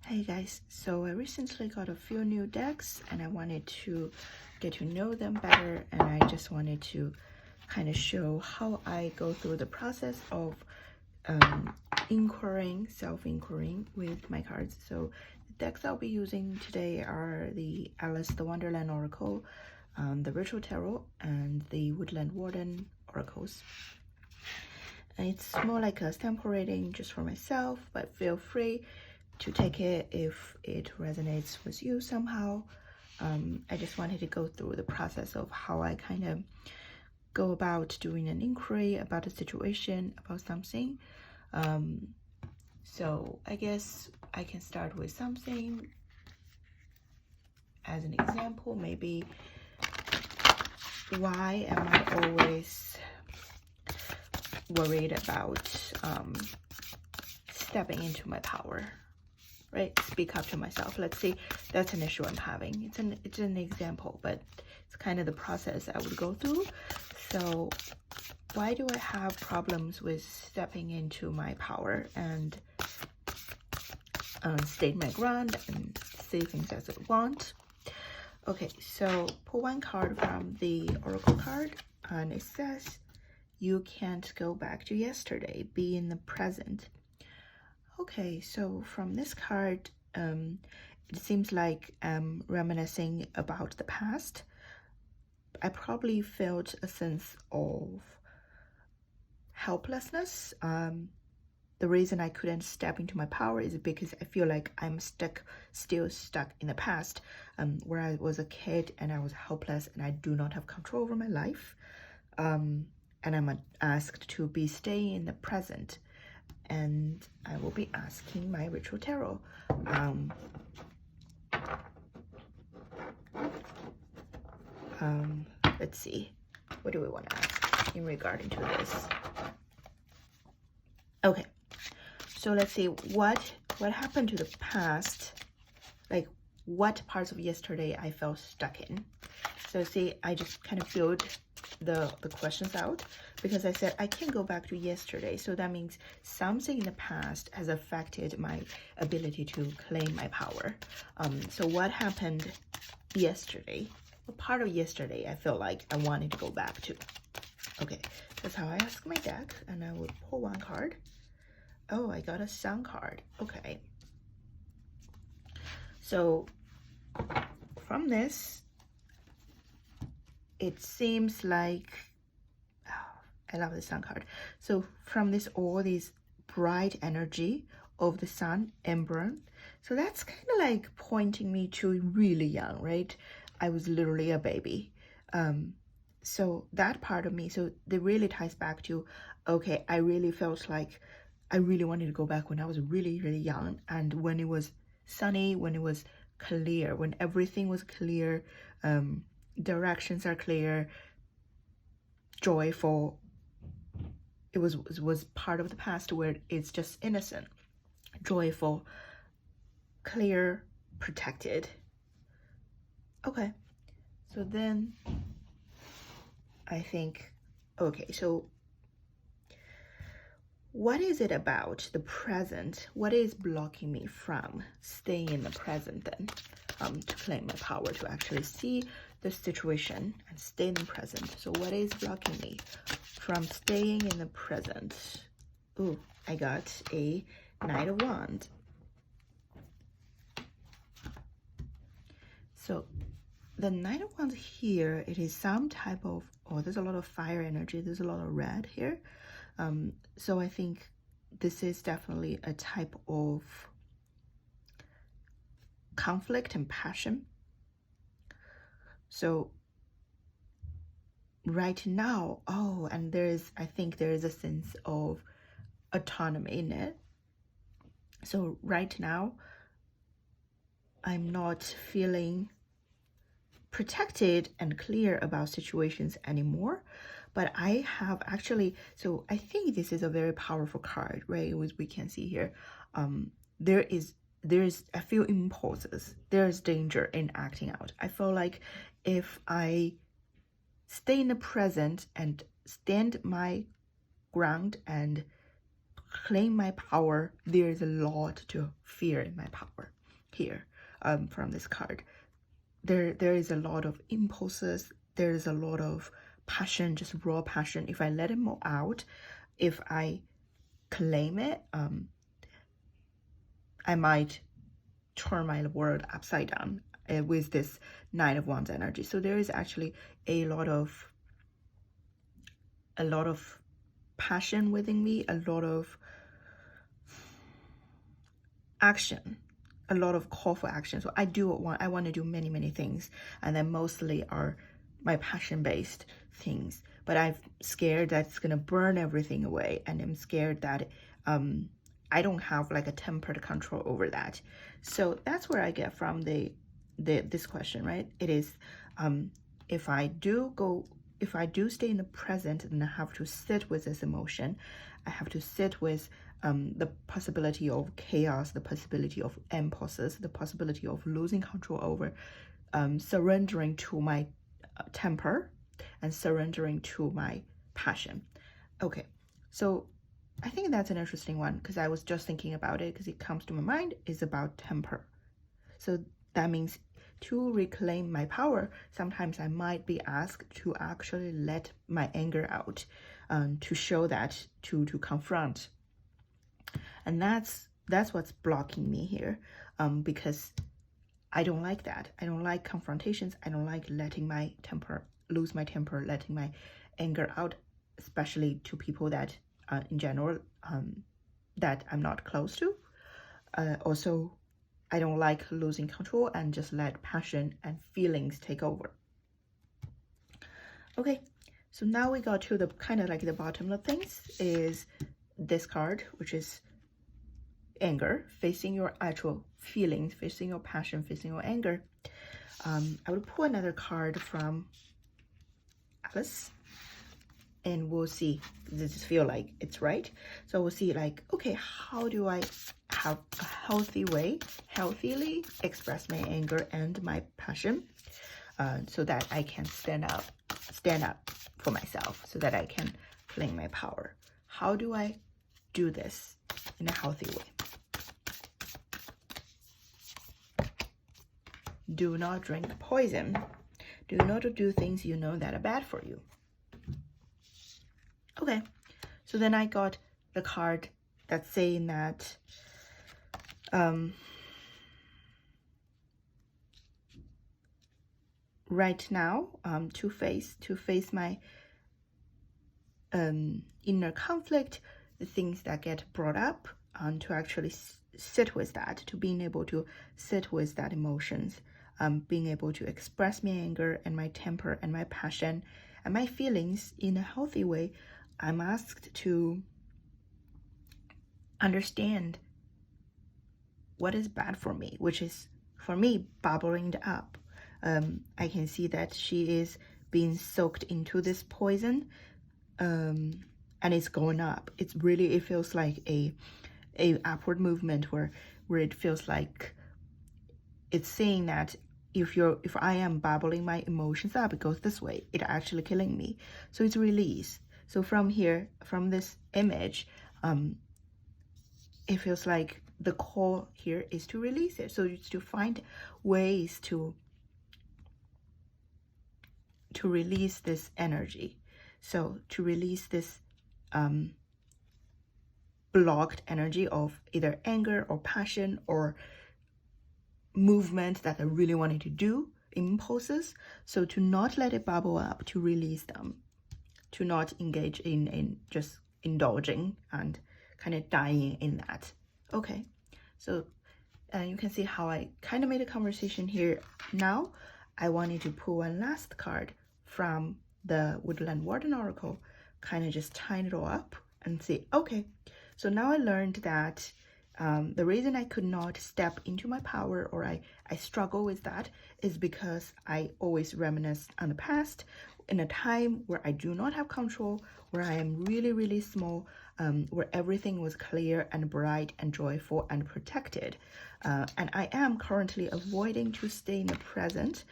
Hey guys, so I recently got a few new decks and I wanted to get to know them better, and I just wanted to kind of show how I go through the process of self-inquiring with my cards. So the decks I'll be using today are the Alice the Wonderland Oracle, the Ritual Tarot, and the Woodland Warden Oracles. And it's more like a sample reading just for myself, but feel free to take it if it resonates with you somehow. I just wanted to go through the process of how I kind of go about doing an inquiry about a situation, about something. So I guess I can start with something as an example. Maybe, why am I always worried about stepping into my power? Right, speak up to myself. Let's see, that's an issue I'm having. It's an example, but it's kind of the process I would go through. So why do I have problems with stepping into my power and state my ground and say things as I want? Okay, so pull one card from the Oracle card, and it says, you can't go back to yesterday, be in the present. Okay, so from this card, it seems like I'm reminiscing about the past. I probably felt a sense of helplessness. The reason I couldn't step into my power is because I feel like I'm still stuck in the past, where I was a kid and I was helpless and I do not have control over my life. And I'm asked to be staying in the present. And I will be asking my Ritual Tarot. Let's see, what do we want to ask in regarding to this? Okay, so let's see what happened to the past, like what parts of yesterday I felt stuck in. So see, I just kind of filled the questions out because I said I can't go back to yesterday. So that means something in the past has affected my ability to claim my power. So what happened yesterday? What part of yesterday I feel like I wanted to go back to? Okay, that's how I ask my deck, and I would pull one card. Oh, I got a Sun card. Okay. So from this, it seems like, oh, I love the Sun card. So from this, all these bright energy of the sun, ember. So that's kind of like pointing me to really young, right? I was literally a baby. So that part of me, so it really ties back to, okay, I really felt like I really wanted to go back when I was really, really young, and when it was sunny, when it was clear, when everything was clear, directions are clear, joyful. It was part of the past where it's just innocent, joyful, clear, protected. Okay, so then I think, okay, so what is it about the present? What is blocking me from staying in the present then, to claim my power, to actually see the situation and stay in the present? So what is blocking me from staying in the present? Ooh, I got a Knight of Wands. So the Knight of Wands here, it is some type of, oh, there's a lot of fire energy. There's a lot of red here. So I think this is definitely a type of conflict and passion. So right now, oh, and I think there is a sense of autonomy in it. So right now, I'm not feeling protected and clear about situations anymore. But I have actually, so I think this is a very powerful card, right? As we can see here, there's a few impulses. There's danger in acting out. I feel like if I stay in the present and stand my ground and claim my power, there is a lot to fear in my power here from this card. There is a lot of impulses, there is a lot of passion, just raw passion. If I let it more out, if I claim it, I might turn my world upside down with this Nine of Wands energy. So there is actually a lot of passion within me, a lot of action, a lot of call for action. So I want to do many things, and then mostly are my passion based things, but I'm scared that it's gonna burn everything away, and I'm scared that I don't have like a tempered control over that. So that's where I get from this question, right? It is if I do stay in the present, then I have to sit with this emotion. I have to sit with the possibility of chaos, the possibility of impulses, the possibility of losing control over, surrendering to my temper and surrendering to my passion. Okay, so I think that's an interesting one, because I was just thinking about it because it comes to my mind, is about temper. So that means to reclaim my power, sometimes I might be asked to actually let my anger out, to show that, to confront. And that's what's blocking me here, because I don't like that. I don't like confrontations. I don't like letting my temper, lose my temper, letting my anger out, especially to people that in general that I'm not close to. Also, I don't like losing control and just let passion and feelings take over. Okay, so now we got to the kind of like the bottom of things, is this card, which is anger, facing your actual feelings, facing your passion, facing your anger. I will pull another card from Alice, and we'll see. Does this feel like it's right? So we'll see, like, okay, how do I have a healthy way, healthily express my anger and my passion, so that I can stand up for myself, so that I can claim my power? How do I do this in a healthy way? Do not drink poison. Do not do things you know that are bad for you. Okay, so then I got the card that's saying that right now, to face my inner conflict, the things that get brought up, and to actually sit with that, to being able to sit with that emotions, being able to express my anger and my temper and my passion and my feelings in a healthy way. I'm asked to understand what is bad for me, which is, for me, bubbling up. I can see that she is being soaked into this poison, and it's going up. It feels like a upward movement where it feels like it's saying that if I am bubbling my emotions up, it goes this way, it's actually killing me. So it's release. So from here, from this image, it feels like the call here is to release it. So it's to find ways to release this energy. So to release this blocked energy of either anger or passion or movement that I really wanted to do, impulses. So to not let it bubble up, to release them, to not engage in just indulging and kind of dying in that. Okay, so you can see how I kind of made a conversation here. Now I wanted to pull one last card from the Woodland Warden Oracle, kind of just tying it all up and say, okay, so now I learned that the reason I could not step into my power, or I struggle with that, is because I always reminisce on the past, in a time where I do not have control, where I am really small, where everything was clear and bright and joyful and protected. And I am currently avoiding to stay in the present,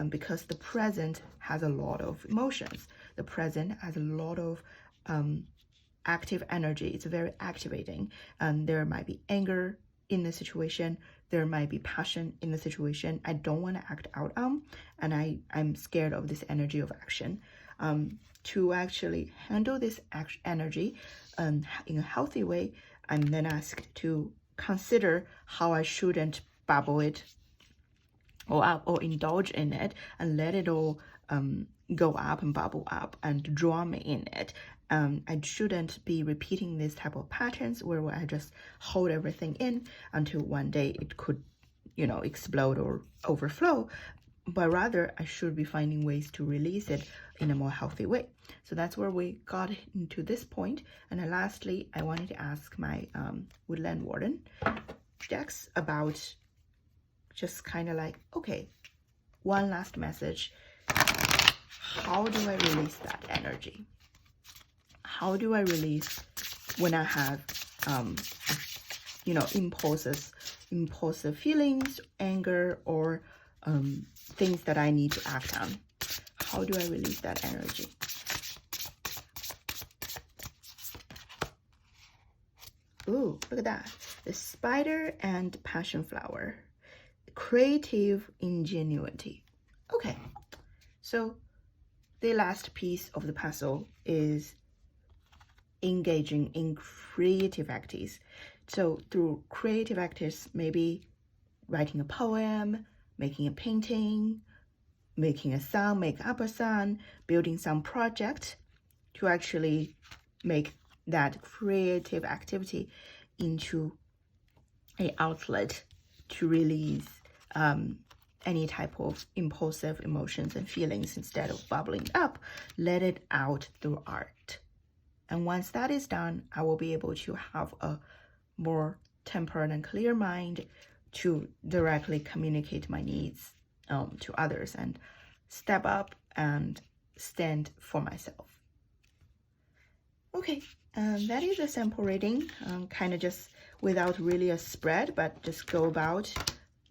because the present has a lot of emotions. The present has a lot of active energy. It's very activating. And there might be anger in the situation. There might be passion in the situation I don't want to act out on. And I'm scared of this energy of action. To actually handle this energy in a healthy way, I'm then asked to consider how I shouldn't bubble it or indulge in it and let it all go up and bubble up and draw me in it. I shouldn't be repeating these type of patterns where I just hold everything in until one day it could, explode or overflow. But rather, I should be finding ways to release it in a more healthy way. So that's where we got into this point. And then lastly, I wanted to ask my Woodland Warden, Dex, about just kind of like, okay, one last message. How do I release that energy? How do I release when I have, impulsive feelings, anger, or things that I need to act on? How do I release that energy? Ooh, look at that. The spider and passion flower. Creative ingenuity. Okay, so the last piece of the puzzle is engaging in creative activities. So through creative activities, maybe writing a poem, making a painting, making a song, make up a song, building some project to actually make that creative activity into an outlet to release any type of impulsive emotions and feelings. Instead of bubbling up, let it out through art. And once that is done, I will be able to have a more tempered and clear mind to directly communicate my needs to others and step up and stand for myself. Okay, that is a sample reading, kind of just without really a spread, but just go about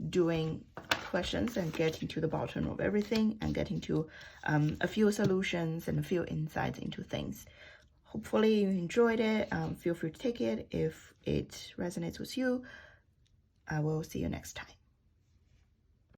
doing questions and getting to the bottom of everything and getting to a few solutions and a few insights into things. Hopefully you enjoyed it. Feel free to take it if it resonates with you. I will see you next time.